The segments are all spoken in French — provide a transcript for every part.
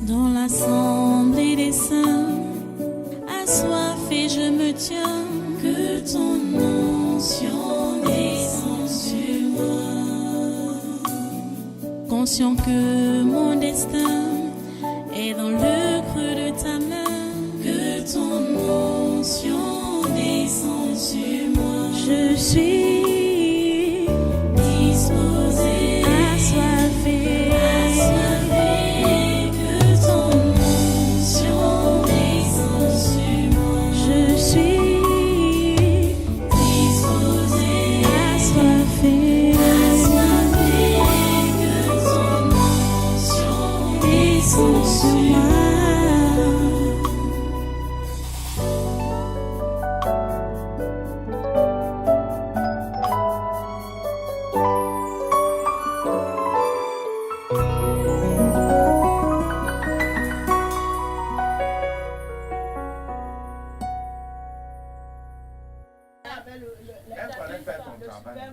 Dans l'assemblée des saints, assoiffé je me tiens, que ton onction descende sur moi. Conscient que mon destin est dans le creux de ta main, que ton onction descende sur moi. Je suis disposé, assoiffé, que ton onction descende sur moi. Je suis disposé, assoiffé, que ton onction descende sur moi.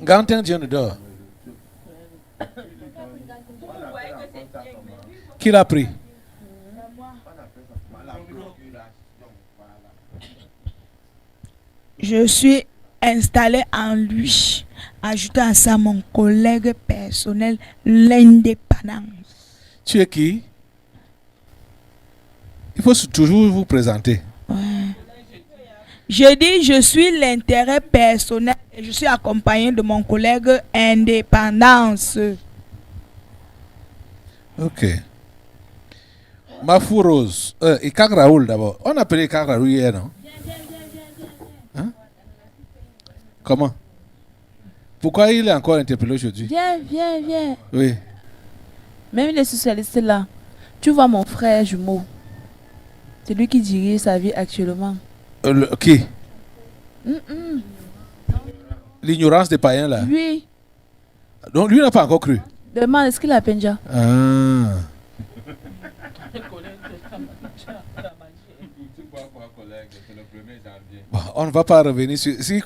Gantin Dieu nous dort. Qui l'a pris? Je suis installé en lui. Ajouté à ça mon collègue personnel, l'indépendance. Tu es qui? Il faut toujours vous présenter. Ouais. Je dis, je suis l'intérêt personnel et je suis accompagné de mon collègue indépendance. Ok. Mafou Rose. Et Kak Raoul d'abord. On appelait Kak Raoul hier, non? Hein? Comment? Pourquoi il est encore interpellé aujourd'hui? Viens. Oui. Même les socialistes là. Tu vois mon frère jumeau. C'est lui qui dirige sa vie actuellement. Qui? L'ignorance des païens là. Lui. Donc lui n'a pas encore cru. Demande, est-ce qu'il a Penja? Ah. Bon, on ne va pas revenir sur. Si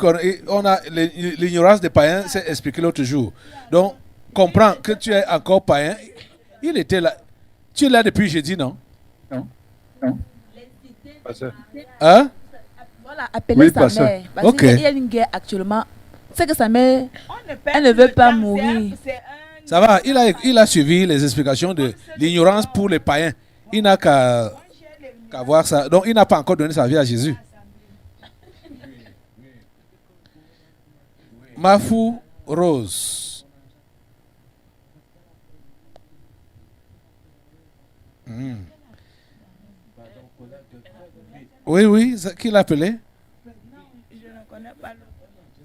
on a l'ignorance des païens, c'est expliqué l'autre jour. Donc, comprends que tu es encore païen. Il était là. Tu es là depuis jeudi, non? Non. Hein? Voilà, appelez sa pasteur. mère. Parce Ok. qu'il y a une guerre actuellement. C'est que sa mère, elle ne veut pas mourir. Ça va, il a suivi les explications de l'ignorance pour les païens. Il n'a qu'à voir ça. Donc, il n'a pas encore donné sa vie à Jésus. Mafou Rose. Oui, qui l'a appelé?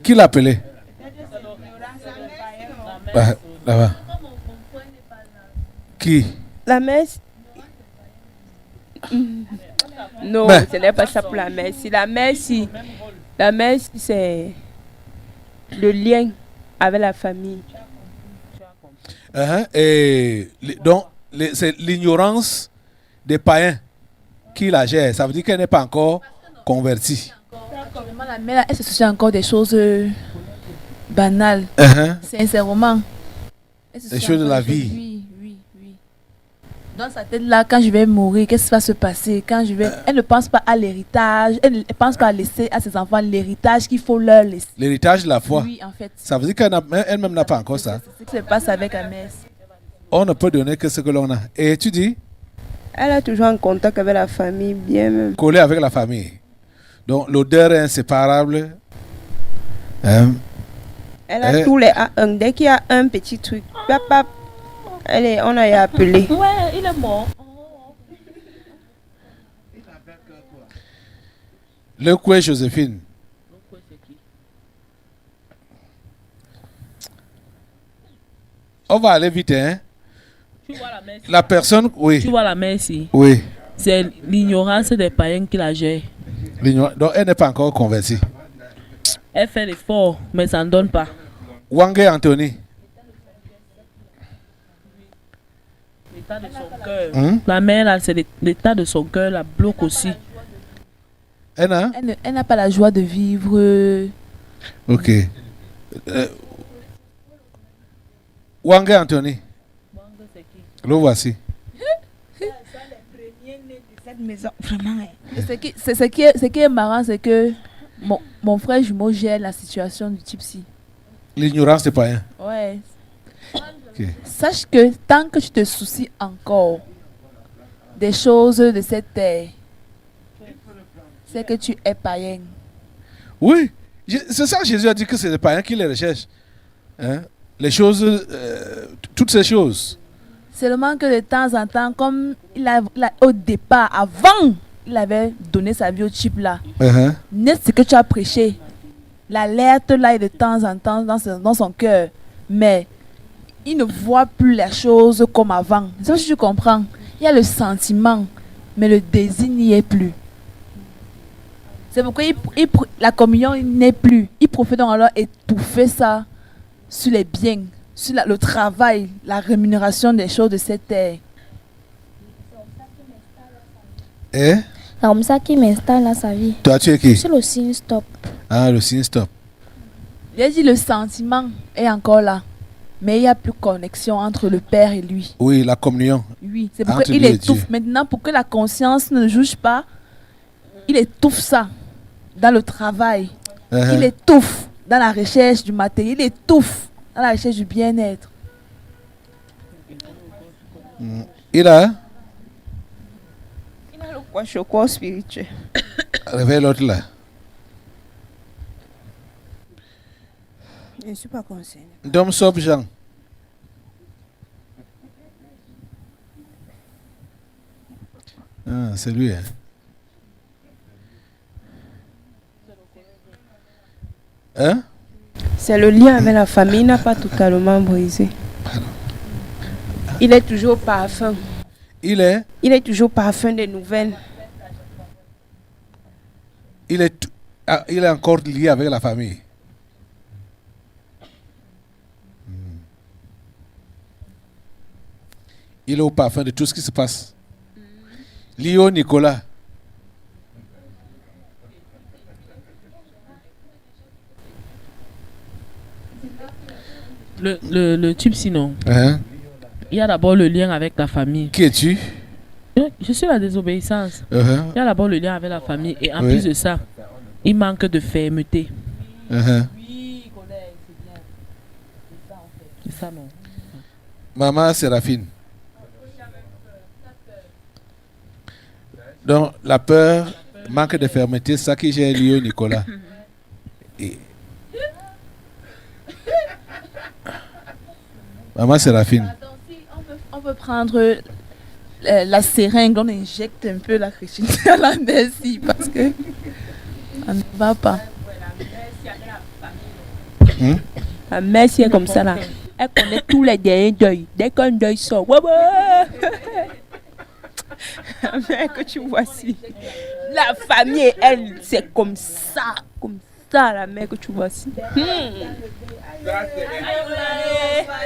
Qui l'a appelé? Là-bas. Qui? La messe. Non, Mais- ce n'est pas ça pour la messe. La messe, c'est le lien avec la famille. Et donc, c'est l'ignorance des païens qui la gère. Ça veut dire qu'elle n'est pas encore convertie. Actuellement, la mère, elle se soucie encore des choses banales. Sincèrement. Elle se Des soucie choses de encore la des vie. Oui. Dans sa tête là, quand je vais mourir, qu'est-ce qui va se passer? Elle ne pense pas à l'héritage. Elle ne pense pas à laisser à ses enfants l'héritage qu'il faut leur laisser. L'héritage de la foi. Oui, en fait. Ça veut dire qu'elle-même n'a pas encore ça. C'est ce qui se passe avec la messe. On ne peut donner que ce que l'on a. Et tu dis, Elle est toujours en contact avec la famille, bien même. collé avec la famille. Donc, l'odeur est inséparable. Hein? Elle a tous les A1. Dès qu'il y a un petit truc, papa, on a appelé. Ouais, il est mort. Le quoi, Joséphine? On va aller vite, hein? Tu vois la messe? La personne, oui. Tu vois la messe ici? Oui. C'est l'ignorance des païens qui la gère. Donc, elle n'est pas encore convertie. Elle fait l'effort, mais ça ne donne pas. Wangé Anthony. L'état de son cœur. La mère, là, c'est l'état de son cœur, la bloque aussi. Elle a? Elle n'a pas la joie de vivre. Ok. Wangé Anthony. Le voici. cette maison, vraiment. Et ce qui est marrant, c'est que mon frère jumeau gère la situation du Gypsy. L'ignorance des païens. Ouais. Ok. Sache que tant que tu te soucies encore des choses de cette terre, c'est que tu es païen. Oui, c'est ça Jésus a dit que c'est les païens qui les recherchent. Hein? Les choses, toutes ces choses. Seulement que de temps en temps, comme au départ, avant, il avait donné sa vie au type là. Uh-huh. N'est-ce ce que tu as prêché? L'alerte là est de temps en temps dans son cœur. Mais il ne voit plus les choses comme avant. C'est ce que tu comprends. Il y a le sentiment, mais le désir n'y est plus. C'est pourquoi la communion n'est plus. Il profite donc alors étouffer ça sur les biens, sur le travail, la rémunération des choses de cette terre. Et C'est comme ça qu'il m'installe dans sa vie. toi, tu es qui? C'est le signe stop. Ah, le signe stop. Il a dit le sentiment est encore là. Mais il n'y a plus connexion entre le Père et lui. Oui, la communion. Oui, c'est pourquoi Entre il lui et étouffe. Dieu. Maintenant, pour que la conscience ne juge pas, il étouffe ça dans le travail. Uh-huh. Il étouffe dans la recherche du matériel. Il étouffe dans la recherche du bien-être. Il a Il a le kwashoko spirituel. réveille l'autre là. Je ne suis pas concernée. Dom Sob Jean. Ah, c'est lui. Hein? Hein? C'est le lien avec la famille, il n'a pas totalement brisé. Il est toujours parfum. Il est toujours parfum des nouvelles. il est encore lié avec la famille. Il est au parfum de tout ce qui se passe. Lio Nicolas. Le type sinon. Hein? Il y a d'abord le lien avec la famille. Qui es-tu? Je suis la désobéissance. Uh-huh. Il y a d'abord le lien avec la famille. Et en Oui. plus de ça, il manque de fermeté. Uh-huh. C'est ça, non? Maman Séraphine. Donc, la peur, manque de fermeté, ça qui j'ai lié Nicolas. Et... Maman Séraphine. On peut prendre la seringue, on injecte un peu la chrétienté à la merci parce que ça ne va pas. La mère, si elle est comme ça là. Elle connaît tous les derniers deuils. Dès qu'un deuil sort, ouais, ouais. La mère que tu vois ici. La famille, elle, c'est comme ça. Comme ça, la mère que tu vois ici.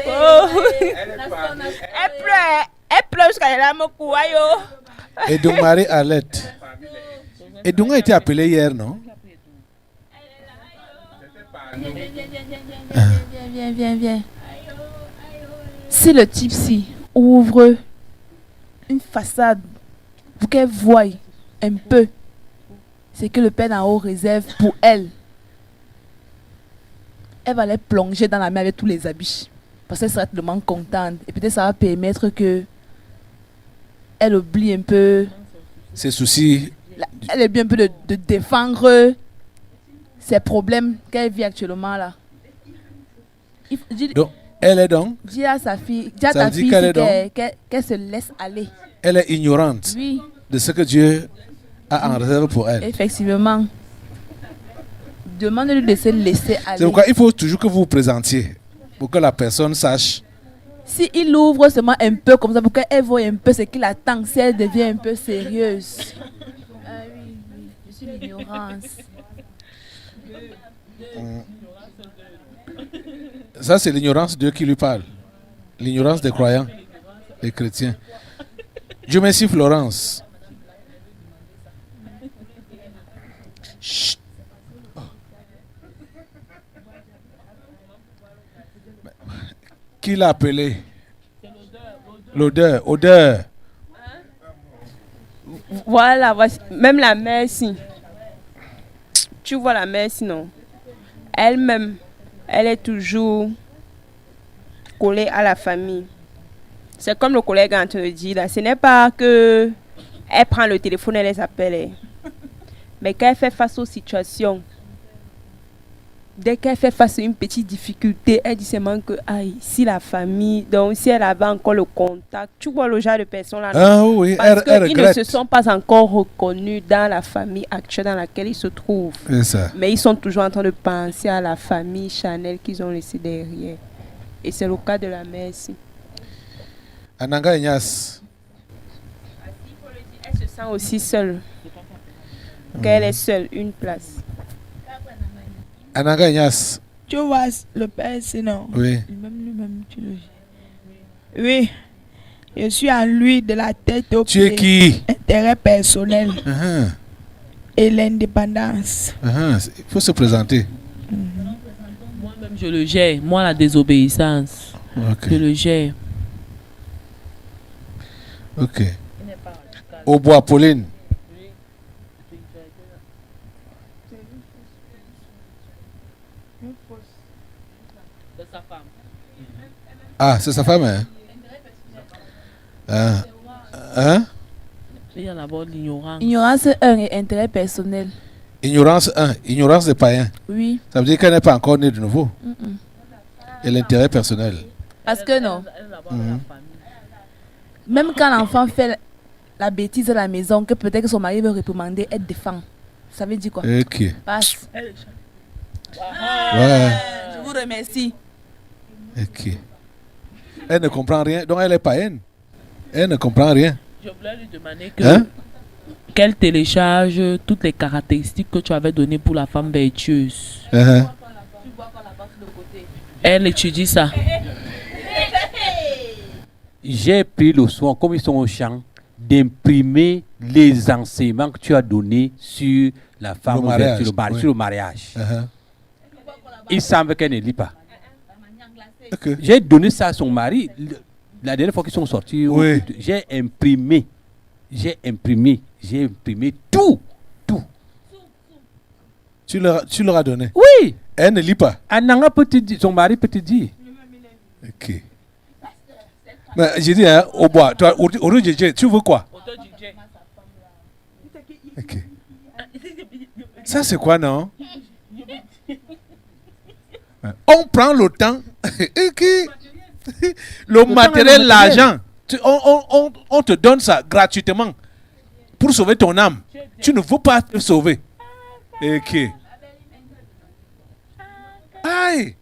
Oh. Elle pleure jusqu'à la mort. Et donc Marie Arlette. Et donc a été appelée hier, non? Viens. Si le type-ci ouvre une façade pour qu'elle voie un peu ce que le Père d'en haut réserve pour elle, elle va les plonger dans la mer avec tous les habits. Parce qu'elle sera tellement contente. Et peut-être ça va permettre que elle oublie un peu, Ses soucis. elle oublie un peu de défendre ses problèmes qu'elle vit actuellement là. Donc, elle est donc, Dis à sa fille, dis à Ça ta veut dire fille qu'elle c'est est qu'elle se laisse aller. elle est ignorante Oui, de ce que Dieu a en réserve pour elle. effectivement. Demande-lui de se laisser C'est aller. pourquoi il faut toujours que vous vous présentiez pour que la personne sache. Si il ouvre seulement un peu comme ça, pour qu'elle voit un peu ce qu'il attend, si elle devient un peu sérieuse. Ah oui, je suis l'ignorance. Ça, c'est l'ignorance de Dieu qui lui parle. L'ignorance des croyants, des chrétiens. Dieu merci, Florence. Chut. Qui l'a appelé? L'odeur. Odeur. Voilà, même la mère, si. Tu vois la mère, sinon. Elle-même, elle est toujours collée à la famille. C'est comme le collègue est en train de dire là. Ce n'est pas que elle prend le téléphone et les appelle. Mais quand elle fait face aux situations, dès qu'elle fait face à une petite difficulté, elle dit seulement que, aïe, si la famille, donc si elle avait encore le contact, tu vois le genre de personnes là. Ah oui, Parce elle qu'ils ne regrette. se sont pas encore reconnus dans la famille actuelle dans laquelle ils se trouvent. C'est ça. Mais ils sont toujours en train de penser à la famille Chanel qu'ils ont laissée derrière. Et c'est le cas de la mère ici. Ananga Ignace. Elle se sent aussi seule. Qu'elle est seule, une place. Ananga Ignace. Tu vois le père, sinon. Oui. Lui-même, tu le dis. Oui. Je suis en lui de la tête aux Tu es pieds. qui? Intérêt personnel Uh-huh. et l'indépendance. Uh-huh. Il faut se présenter. Moi-même, je le gère. Moi, la désobéissance. Ok. Je le gère. Ok. Au bois, Pauline. C'est sa femme. Ah, c'est sa femme, hein? Ah. Hein? Il y a d'abord l'ignorance. Ignorance 1 et intérêt personnel. Ignorance 1. Ignorance des païens. Oui. Ça veut dire qu'elle n'est pas encore née de nouveau. Mm-mm. Et l'intérêt personnel. Parce que non. Elle a d'abord la famille. Même quand l'enfant fait la bêtise à la maison, que peut-être que son mari veut réprimander, elle défend. Ça veut dire quoi? Ok. Passe. Ouais. Je vous remercie. Ok. Elle ne comprend rien. Donc elle est païenne. Elle ne comprend rien. Je voulais lui demander que Hein? qu'elle télécharge toutes les caractéristiques que tu avais données pour la femme vertueuse. Uh-huh. Elle étudie ça. J'ai pris le soin, comme ils sont au champ, d'imprimer les enseignements que tu as donnés sur la femme, Le mariage, sur le oui. sur le mariage. Uh-huh. Il semble qu'elle ne lit pas. Ok. J'ai donné ça à son mari. La dernière fois qu'ils sont sortis, Oui. j'ai imprimé tout. Tu leur as donné. Oui, Elle ne lit pas. Ananga peut te dire, son mari peut te dire. Ok. Mais j'ai dit, hein, au bois, toi, tu veux quoi? Ok. Ça, c'est quoi, non? On prend le temps. Ok. Le matériel, l'argent. On te donne ça gratuitement pour sauver ton âme. Tu ne veux pas te sauver. Ok. Aïe.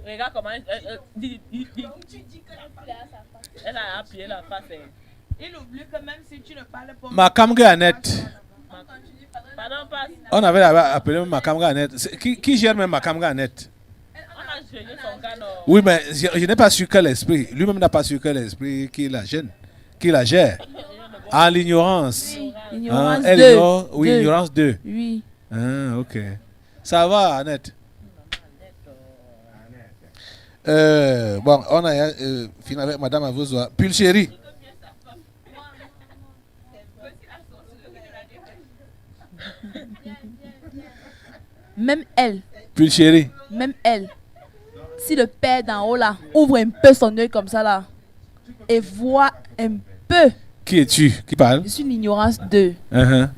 Regarde comment elle a appuyé la face. Il oublie que même si tu ne parles pas. Ma camgue Annette. Pardon, passe. On avait appelé ma camgue Annette. Qui gère même ma camgue Annette? On a gêné son gars, non. Oui, mais je n'ai pas su quel esprit. Lui-même n'a pas su quel esprit qui la gêne, qui la gère. Ah, l'ignorance. Ignorance Elle 2. ignore. Oui, ignorance 2. Oui. Ah, ok. Ça va, Annette. Bon, on a fini avec Madame Avozoa. Pulchérie. Même elle, Pulchérie. si le père d'en haut là ouvre un peu son œil comme ça là et voit un peu, Qui es-tu? Qui parle? je suis l'ignorance 2, Uh-huh.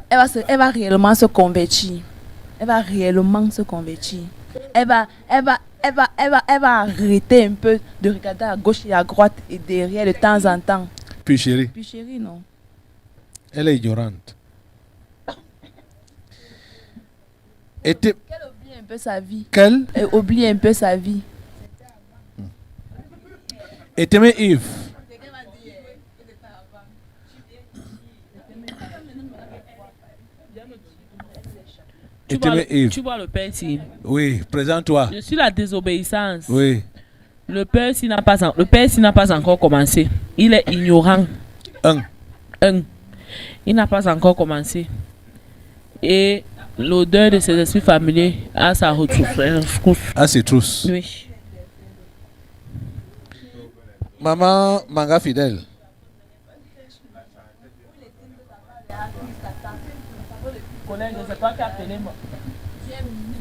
elle va réellement se convertir. Elle va réellement se convertir. Elle va arrêter un peu de regarder à gauche et à droite et derrière de temps en temps. Pulchérie. Puis chérie, non. Elle est ignorante. Qu'elle oublie un peu sa vie. Quelle? Elle oublie un peu sa vie. Et t'aimais Yves. Et t'aimais Yves. Tu vois le père ici. Oui, présente-toi. Je suis la désobéissance. Oui. Le père s'il n'a pas encore commencé. Il est ignorant. Un. Il n'a pas encore commencé. Et l'odeur de ses esprits familiers à sa retrousse. Ah, c'est trousse. Oui. Maman Manga fidèle.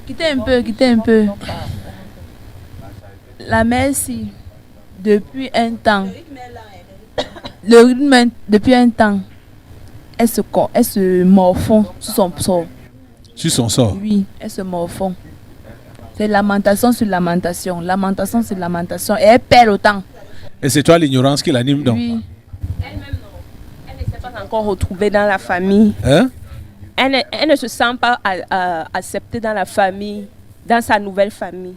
Quittez un peu, quittez un peu. La mère, si, depuis un temps, le rythme, depuis un temps, elle se morfond sur son sort. Sur son sort. Oui, elle se morfond. C'est lamentation sur lamentation, lamentation sur lamentation. Et elle perd autant. Et c'est toi l'ignorance qui l'anime donc. Oui. Elle-même, non. Elle ne s'est pas encore retrouvée dans la famille. Hein? Elle ne se sent pas acceptée dans la famille, dans sa nouvelle famille.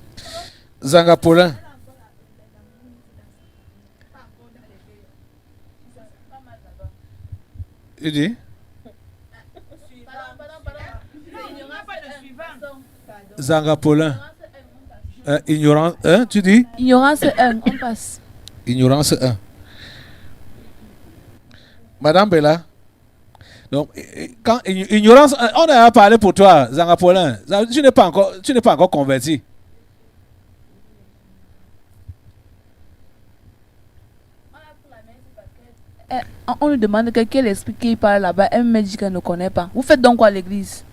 Zanga Paulin. Il dit? Zanga Paulin. Ignorance 1, tu dis? Ignorance 1, on passe. Ignorance 1. Madame Bella. Donc, quand ignorance 1, on a parlé pour toi, Zanga Paulin. Tu n'es pas encore converti. On lui demande quel esprit qui parle là-bas. Elle me dit qu'elle ne connaît pas. Vous faites donc quoi à l'église?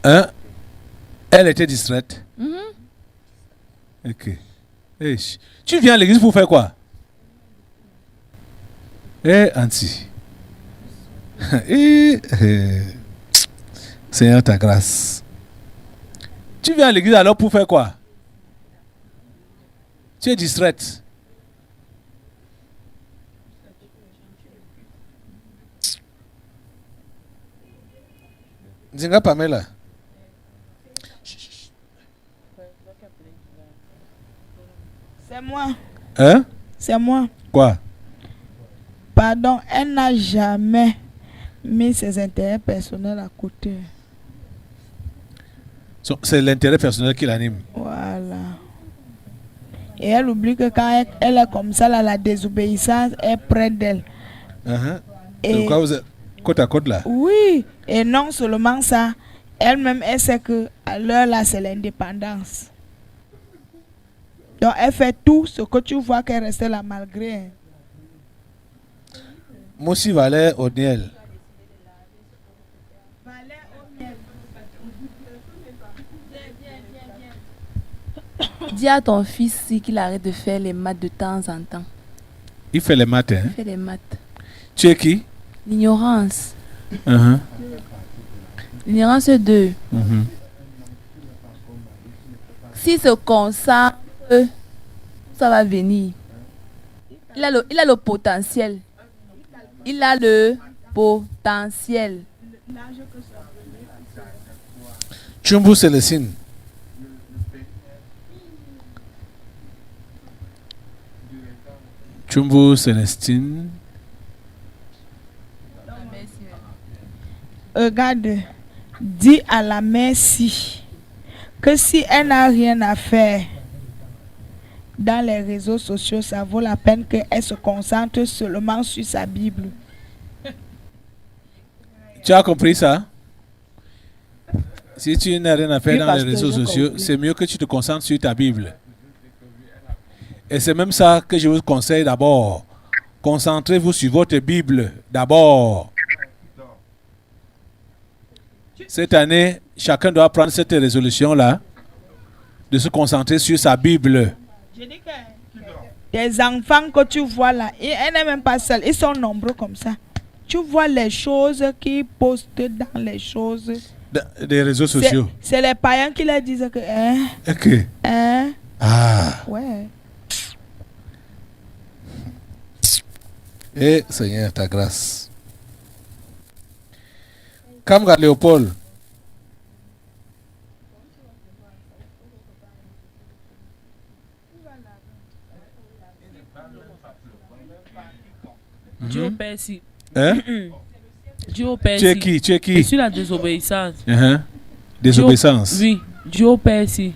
Hein? Elle était distraite. Ok. Tu viens à l'église pour faire quoi? Anti. Seigneur, ta grâce. Tu viens à l'église alors pour faire quoi? Tu es distraite. Zinga Pamela. C'est moi. Hein? C'est moi. Quoi? Pardon, elle n'a jamais mis ses intérêts personnels à côté. C'est l'intérêt personnel qui l'anime. Voilà. Et elle oublie que quand elle est comme ça, là, la désobéissance est près d'elle. Et pourquoi vous êtes côte à côte là? Oui, et non seulement ça, elle-même, elle sait que à l'heure là, c'est l'indépendance. Donc, elle fait tout ce que tu vois qu'elle reste là malgré. Moussi Valère O'Neill. Dis à ton fils qu'il arrête de faire les maths de temps en temps. Il fait les maths, hein? Il fait les maths. Tu es qui? L'ignorance. L'ignorance 2. S'il se concentre, ça va venir. Il a le potentiel. Il a le potentiel. Chumbu Célestine. Chumbu Célestine. Regarde, dis à la mère que si elle n'a rien à faire dans les réseaux sociaux, ça vaut la peine qu'elle se concentre seulement sur sa Bible. Tu as compris ça? Si tu n'as rien à faire Oui, dans les pasteur, réseaux j'ai sociaux, compris. c'est mieux que tu te concentres sur ta Bible. Et c'est même ça que je vous conseille d'abord. Concentrez-vous sur votre Bible d'abord. Cette année, chacun doit prendre cette résolution-là de se concentrer sur sa Bible. Je dis que des enfants que tu vois là, et elle n'est même pas seule, ils sont nombreux comme ça. Tu vois les choses qu'ils postent dans les choses. Des réseaux sociaux. C'est les païens qui leur disent que... Ok. Ouais. Et Seigneur, ta grâce. Kamga Léopold. Dieu Père si. Hein? Dieu Père Tu es si. qui? Tu es Je qui? suis la désobéissance. Désobéissance. Oui, Dieu Père si.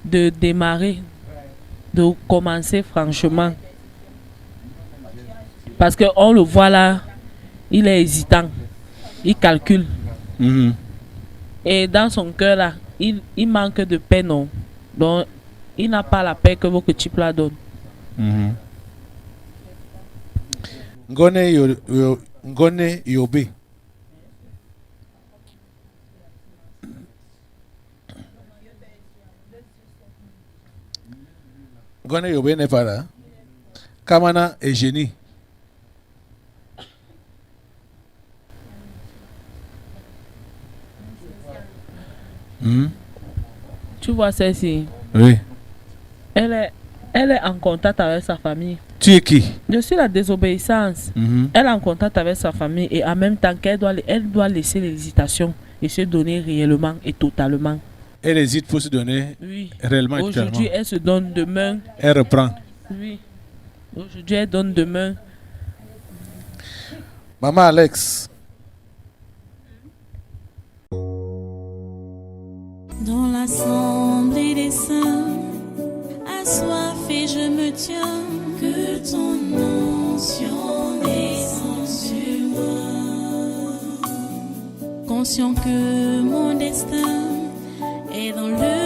De démarrer, de commencer franchement Parce qu'on le voit là, il est hésitant. Il calcule. Et dans son cœur là, il manque de paix, non. Donc, il n'a pas la paix que votre type la donne. Ngone Yobe. Ngone Yobe n'est pas là. Kamana et Génie. Tu vois celle-ci? Oui. Elle est en contact avec sa famille. Tu es qui? Je suis la désobéissance. Elle est en contact avec sa famille et en même temps qu'elle doit laisser l'hésitation et se donner réellement et totalement. Elle hésite pour se donner réellement et totalement. Aujourd'hui, elle se donne demain. Elle reprend. Oui. Aujourd'hui, elle donne demain. Maman Alex. Dans l'assemblée des saints, assoiffé je me tiens, que ton onction descende sur moi. Conscient que mon destin est dans le